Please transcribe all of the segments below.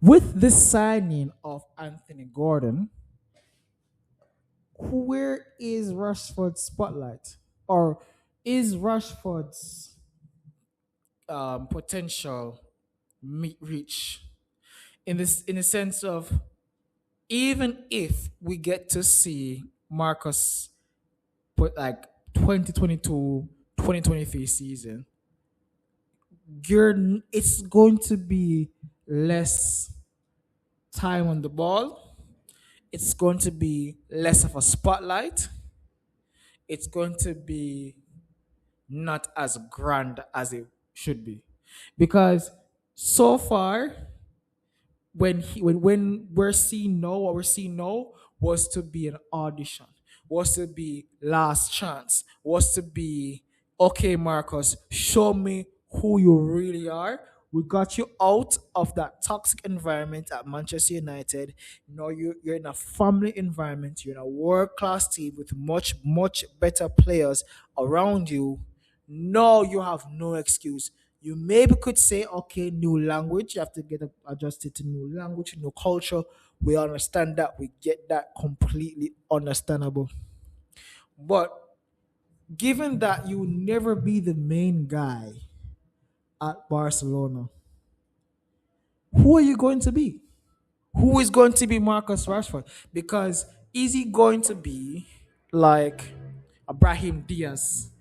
With this signing of Anthony Gordon, where is Rashford's spotlight? Or is Rashford's potential reach? In the sense of, even if we get to see Marcus put like 2022, 2023 season, you're it's going to be less time on the ball. It's going to be less of a spotlight. It's going to be not as grand as it should be. Because so far, when we're seeing no, what we're seeing no was to be an audition, was to be last chance, was to be, okay, Marcus, show me who you really are. We got you out of that toxic environment at Manchester United. Now you're in a family environment. You're in a world class team with much better players around you. No, you have no excuse. You maybe could say, okay, new language. You have to get adjusted to new language, new culture. We understand that. We get that, completely understandable. But given that you will never be the main guy at Barcelona, who are you going to be? Who is going to be Marcus Rashford? Because is he going to be like Ibrahim Diaz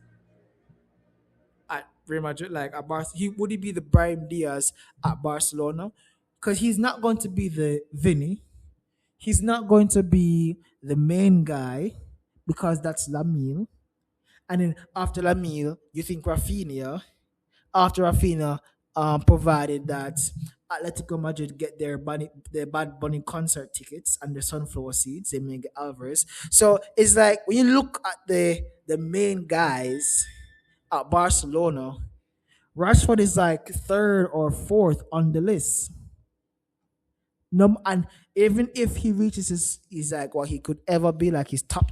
at Real Madrid, like at he would he be the Brahim Diaz at Barcelona? Because he's not going to be the Vinny. He's not going to be the main guy because that's Lamine. And then after Lamine, you think Rafinha. After Rafinha, provided that Atletico Madrid get their Bad Bunny concert tickets and the sunflower seeds, they may get Alvarez. So it's like when you look at the main guys at Barcelona, Rashford is like third or fourth on the list. And even if he reaches his like what he could ever be, like his top,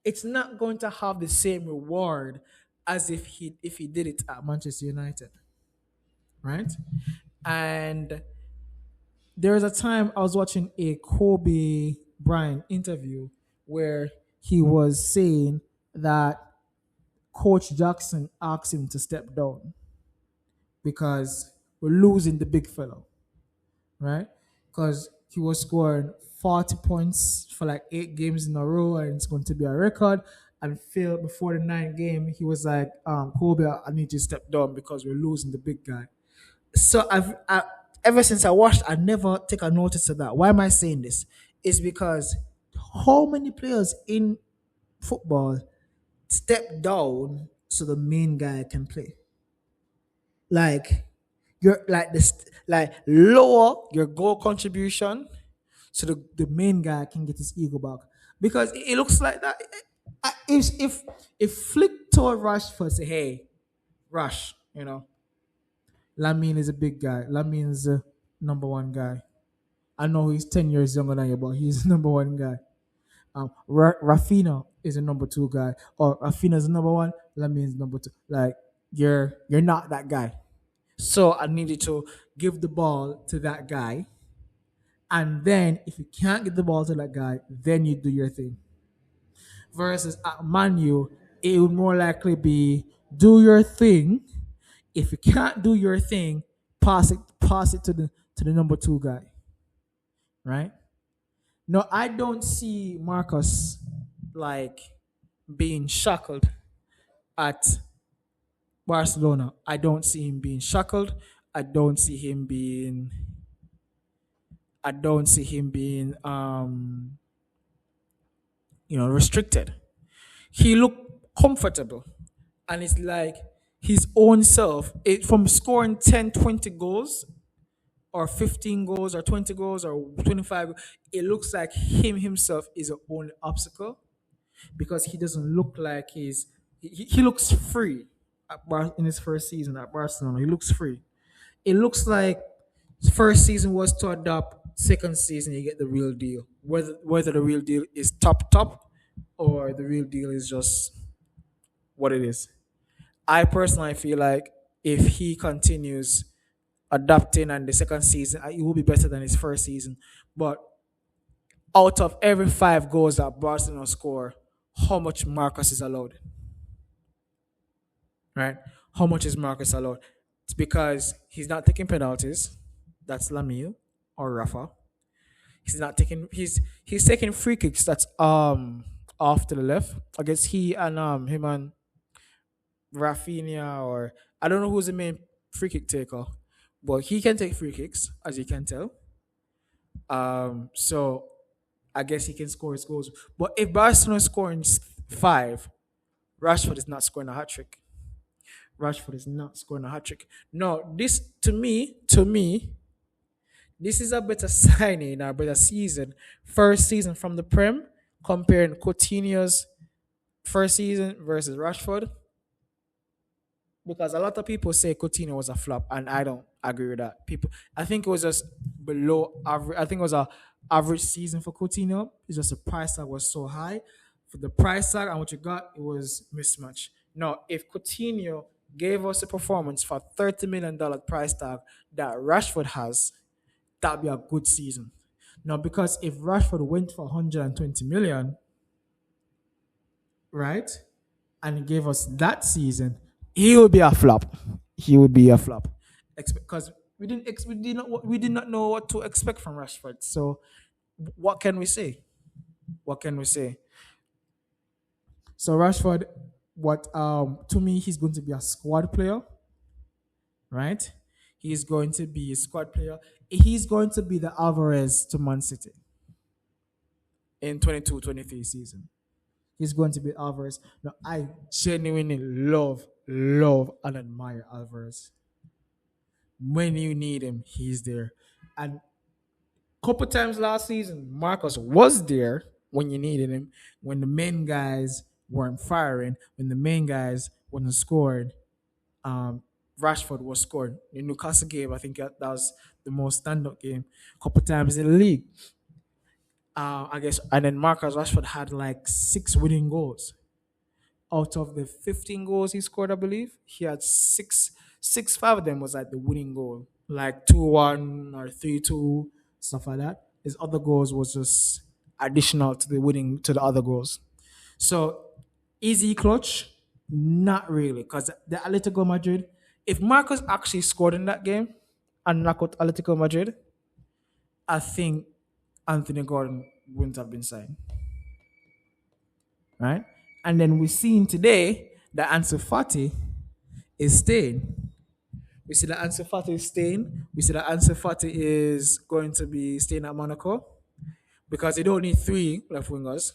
it's not going to have the same reward as if he did it at Manchester United, right? And there was a time I was watching a Kobe Bryant interview where he was saying that Coach Jackson asked him to step down because we're losing the big fellow, right? Because he was scoring 40 points for like 8 games in a row, and it's going to be a record. And Phil, before the ninth game, he was like, Kobe, I need you to step down because we're losing the big guy. So ever since I watched, I never take a notice of that. Why am I saying this? It's because how many players in football step down so the main guy can play? Like you're like this, like lower your goal contribution so the main guy can get his ego back. Because it looks like that. If Flick told Rashford, say, hey, Rush, Lamine is a big guy. Lamine is the number one guy. I know he's 10 years younger than you, but he's the number one guy. Rafinha is a number two guy, or Rafinha is the number one. Lamine is number two. Like you're not that guy. So I needed to give the ball to that guy, and then if you can't get the ball to that guy, then you do your thing. Versus at Manu, it would more likely be do your thing. If you can't do your thing, pass it to the number two guy. Right? No, I don't see Marcus like being shackled at Barcelona. I don't see him being shackled. I don't see him being I don't see him being restricted. He looked comfortable, and it's like his own self, from scoring 10, 20 goals or 15 goals or 20 goals or 25, it looks like him himself is the only obstacle, because he doesn't look like he looks free in his first season at Barcelona. He looks free. It looks like first season was to adopt, second season you get the real deal. Whether the real deal is top or the real deal is just what it is. I personally feel like if he continues adapting, and the second season it will be better than his first season. But out of every 5 goals that Barcelona score, how much Marcus is allowed, right? How much is Marcus allowed? It's because he's not taking penalties. That's Lamille or Rafa. He's not taking. He's taking free kicks. That's off to the left. I guess he and him and Rafinha, or I don't know who's the main free kick taker, but he can take free kicks, as you can tell. So I guess he can score his goals. But if Barcelona is scoring five, Rashford is not scoring a hat trick. Rashford is not scoring a hat trick. No, this to me, this is a better signing, a better season. First season from the Prem, comparing Coutinho's first season versus Rashford, because a lot of people say Coutinho was a flop, and I don't agree with that. I think it was just below average. I think it was a average season for Coutinho. It's just the price tag was so high. For the price tag and what you got, it was mismatch. Now, if Coutinho gave us a performance for $30 million price tag that Rashford has, that'd be a good season. Now, because if Rashford went for 120 million, right? And he gave us that season, he would be a flop. He would be a flop, because we did not know what to expect from Rashford. So what can we say? What can we say? So Rashford, what to me, he's going to be a squad player, right? He's going to be a squad player. He's going to be the Alvarez to Man City in 22-23 season. He's going to be Alvarez. Now, I genuinely love, and admire Alvarez. When you need him, he's there. And couple times last season, Marcus was there when you needed him, when the main guys weren't firing, when the main guys wasn't scored. Um, Rashford was scored. The Newcastle game, I think that was the most stand-up game. Couple times in the league. I guess, and then Marcus Rashford had like 6 winning goals out of the 15 goals he scored. I believe he had five of them was like the winning goal, like 2-1 or 3-2, stuff like that. His other goals was just additional to the winning to the other goals. So easy clutch, not really, because the Atletico Madrid. If Marcus actually scored in that game and knocked out Atletico Madrid, I think Anthony Gordon wouldn't have been signed, right? And then we're seeing today that Ansu Fati is staying. We see that Ansu Fati is staying. We see that Ansu Fati is going to be staying at Monaco because they don't need 3 left wingers.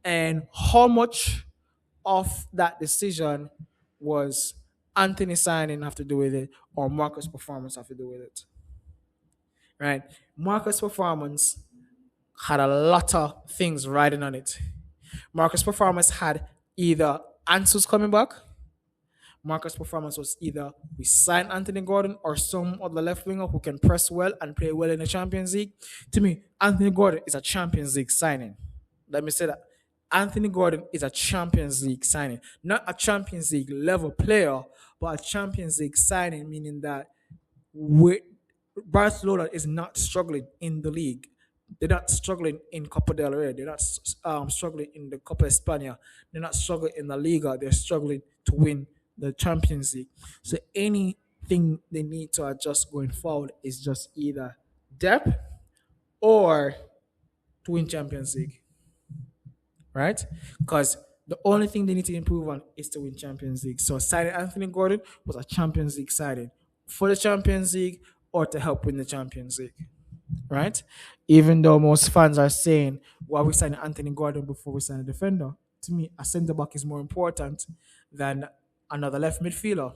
And how much of that decision was Anthony signing have to do with it, or Marcus' performance have to do with it? Right? Marcus' performance had a lot of things riding on it. Marcus' performance had either Ansu's coming back. Marcus' performance was either we sign Anthony Gordon or some other left winger who can press well and play well in the Champions League. To me, Anthony Gordon is a Champions League signing. Let me say that. Anthony Gordon is a Champions League signing. Not a Champions League level player, but a Champions League signing, meaning that we, Barcelona is not struggling in the league. They're not struggling in Copa del Rey. They're not struggling in the Copa España. They're not struggling in the Liga. They're struggling to win the Champions League. So anything they need to adjust going forward is just either depth or to win Champions League, right? Because the only thing they need to improve on is to win Champions League. So signing Anthony Gordon was a Champions League signing for the Champions League or to help win the Champions League, right? Even though most fans are saying, why we sign Anthony Gordon before we sign a defender? To me, a centre back is more important than another left midfielder.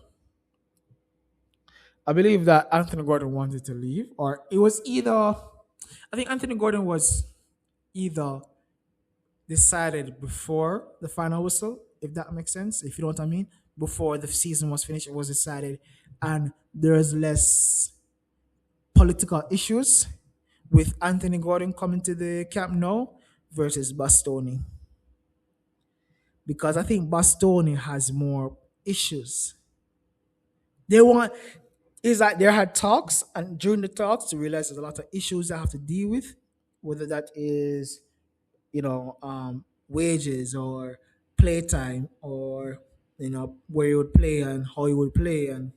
I believe that Anthony Gordon wanted to leave, or it was either, I think Anthony Gordon was either decided before the final whistle, if that makes sense, if you know what I mean. Before the season was finished, it was decided, and there is less political issues with Anthony Gordon coming to the Camp Nou versus Bastoni. Because I think Bastoni has more issues. They want is that there had talks, and during the talks, you realize there's a lot of issues I have to deal with, whether that is wages or playtime or where you would play and how you would play and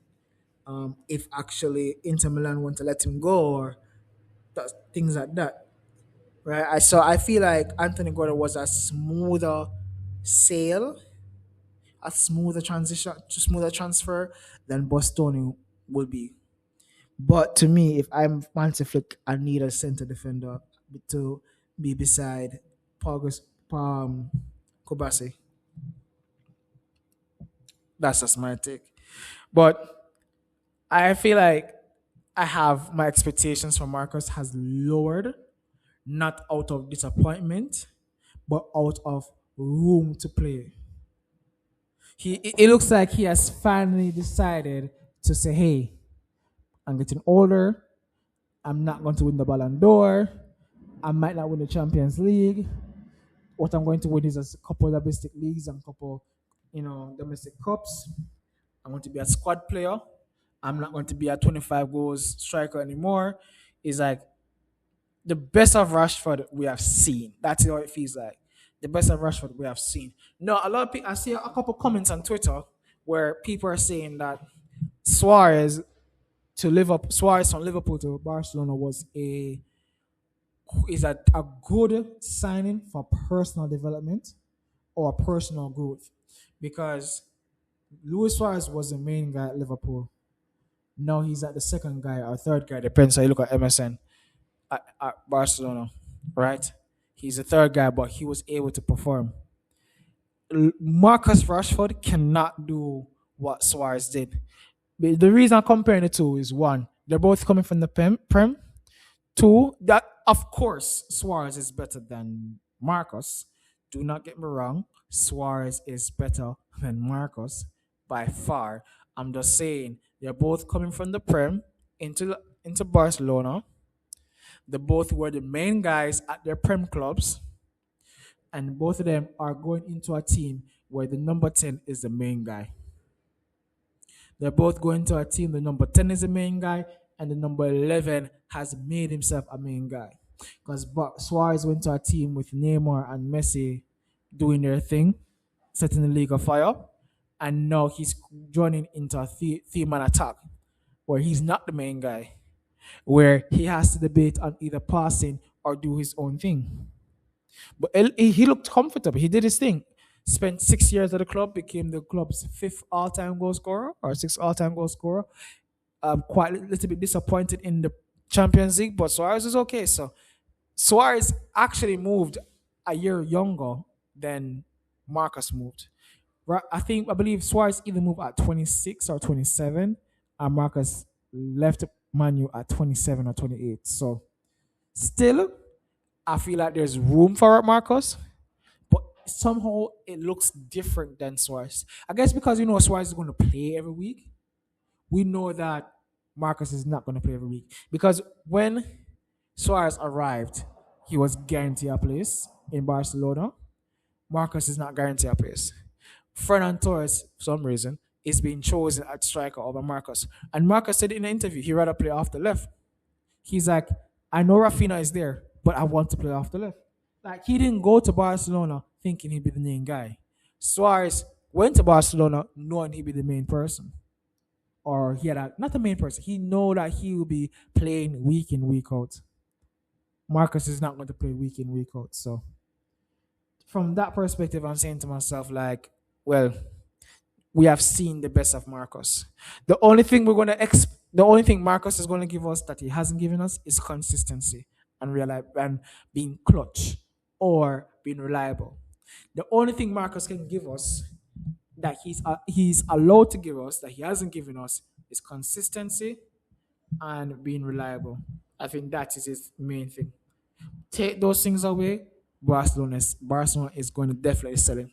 if actually Inter Milan want to let him go or things like that, right? I feel like Anthony Gordon was a smoother sail, a smoother transition, smoother transfer than Bostoni would be. But to me, if I'm Hansi Flick, I need a center defender to be beside Pogus Kobasi. That's just my take. But I feel like I have my expectations for Marcus has lowered, not out of disappointment, but out of room to play. It looks like he has finally decided to say, "Hey, I'm getting older. I'm not going to win the Ballon d'Or. I might not win the Champions League. What I'm going to win is a couple of domestic leagues and a couple, domestic cups. I'm going to be a squad player. I'm not going to be a 25 goals striker anymore." It's like the best of Rashford we have seen. That's how it feels like. The best of Rashford we have seen. No, a lot of people. I see a couple comments on Twitter where people are saying that Suarez Suarez from Liverpool to Barcelona is a good signing for personal development or personal growth because Luis Suarez was the main guy at Liverpool. Now he's at the second guy or third guy, depends how you look at MSN at Barcelona, right? He's the third guy, but he was able to perform. Marcus Rashford cannot do what Suarez did. The reason I'm comparing the two is one, they're both coming from the Prem. Two, that of course Suarez is better than Marcus. Do not get me wrong, Suarez is better than Marcus by far. I'm just saying they're both coming from the Prem into Barcelona. They both were the main guys at their Prem clubs, and both of them are going into a team where the number 10 is the main guy. They're both going to a team. The number 10 is the main guy, and the number 11 has made himself a main guy. Because Suarez went to a team with Neymar and Messi doing their thing, setting the league afire, and now he's joining into a theme and attack where he's not the main guy, where he has to debate on either passing or do his own thing. But he looked comfortable. He did his thing. Spent 6 years at the club, became the club's fifth all-time goal scorer or sixth all-time goal scorer. Quite a little bit disappointed in the Champions League, but Suarez is okay. So Suarez actually moved a year younger than Marcus moved. I believe Suarez either moved at 26 or 27, and Marcus left Manu at 27 or 28. So still, I feel like there's room for Marcus, but somehow it looks different than Suarez. I guess because Suarez is going to play every week. We know that Marcus is not going to play every week because when Suarez arrived, he was guaranteed a place in Barcelona. Marcus is not guaranteed a place. Fernan Torres, for some reason, is being chosen at striker over Marcus. And Marcus said in an interview he'd rather play off the left. He's like, I know Rafinha is there, but I want to play off the left. Like he didn't go to Barcelona thinking he'd be the main guy. Suarez went to Barcelona knowing he'd be the main person. Or he had not the main person. He know that he will be playing week in, week out. Marcus is not going to play week in, week out. So from that perspective, I'm saying to myself, like, well, we have seen the best of Marcus. The only thing the only thing Marcus is going to give us that he hasn't given us is consistency and being clutch or being reliable. The only thing Marcus can give us that he's allowed to give us that he hasn't given us is consistency and being reliable. I think that is his main thing. Take those things away, Barcelona is going to definitely sell him.